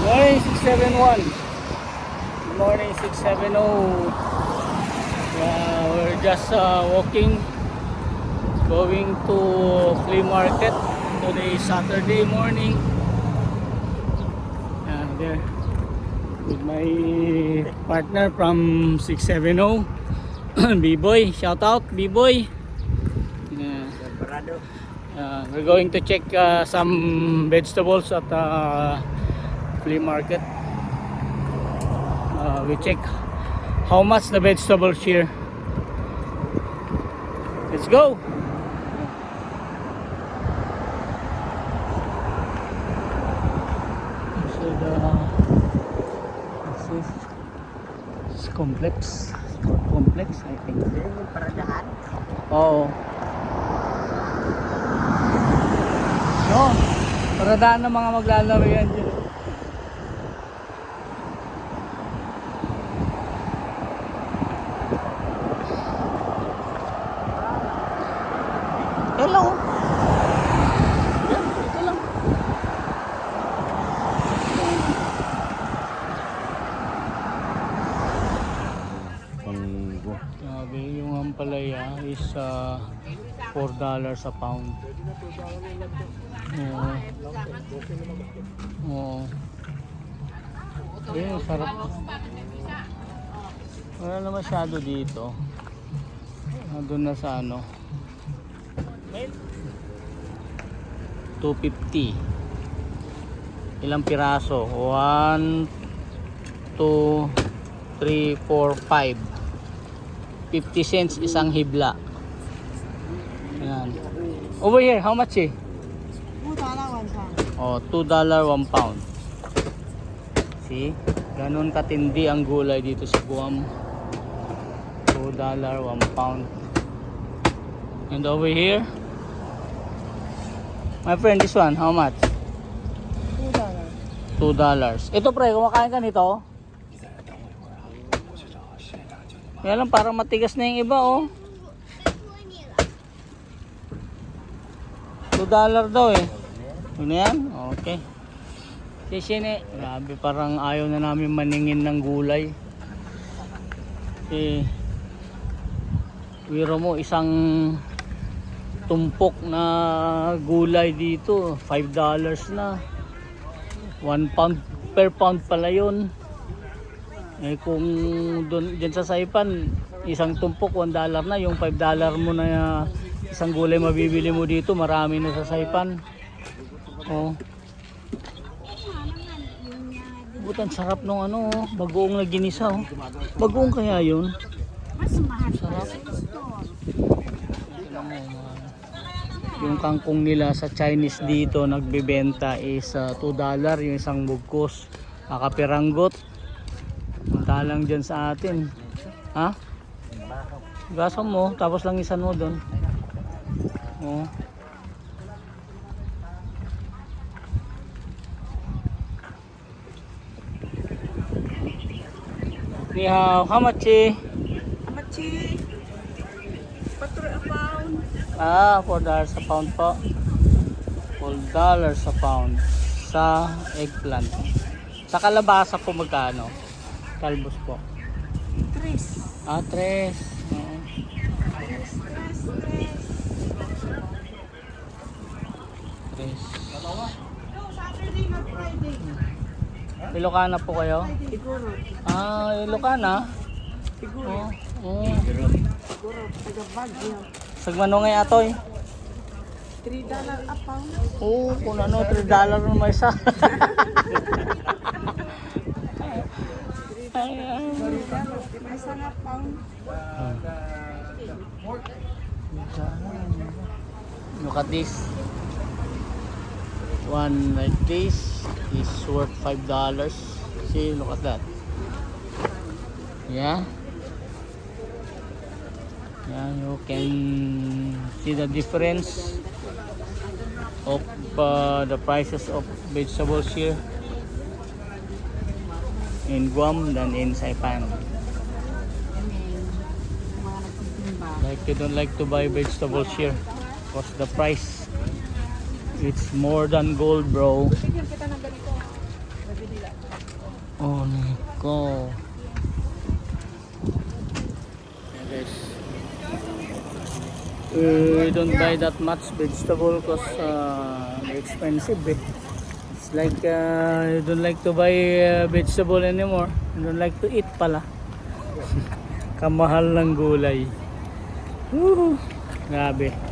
Morning 671. Good morning 670. We're just walking, going to flea market. Today is Saturday morning. There with my partner from 670. B-boy, shout out B-boy. We're going to check some vegetables at flea market. We check how much the vegetables here. Let's go. So this complex, I think. Paradahan? Oo. No, paradaan ng mga maglalaro yan dyan. Hello. Yan, ito lang. Sabi, yung ampalaya is $4 a pound. Oo. Oo. Ayun, sarap. Wala na masyado dito. Doon na sa ano. 250. Ilang piraso? 1, 2, 3, 4, 5. 50 cents isang hibla. Ayan. Over here, how much eh? Oh, $2 1 pound. See? Ganun katindi ang gulay dito sa Guam. $2 1 pound. And over here, my friend, this one, how much? $2. Ito pre, kumakain ka nito? Kaya lang parang matigas na yung iba oh. $2 daw eh. Ano yan? Okay. Sisine. Grabe, parang ayaw na namin maningin ng gulay. Eh, wiro mo isang tumpok na gulay dito, $5 na. 1 pound per pound pala yun. Eh kung doon diyan sa Saipan, isang tumpok $1 na, yung $5 mo na isang gulay mabibili mo dito, marami na sa Saipan. Oh. Butan sarap nung ano, bagoong na ginisa oh. Bagoong kaya yun? Mas mahal. Sarap. Yung kangkong nila sa Chinese dito nagbebenta is $2 yung isang bugkos. Kakapiranggot. Talang dyan sa atin. Ha? Gaso mo, tapos lang isan mo doon. Oh. Ni how much eh? Amachi. $4 a pound. $4 a pound po. $4 a pound sa eggplant. Sa kalabasa po magkano? Talbos po. 3. 3. Oo. 3. Saturday na Friday. Ilocana po kayo? Siguro. Ilocana? Siguro. Oo. Siguro. Taga-Baguio. Sagmano ngay atoy? $3 a pound. Oo, kung ano, $3 na may isa. May isang a pound. Look at this. One like this is worth $5. See, look at that. Yeah. Yeah, you can see the difference of the prices of vegetables here in Guam than in Saipan. Like they don't like to buy vegetables here because the price it's more than gold, bro. Bigyan kita ng ganito. Nabibila. Oh, Nico. Guys, we don't buy that much vegetable because expensive eh. It's like you don't like to buy vegetable anymore. You don't like to eat pala. Kamahal ng gulay. Woo! Grabe.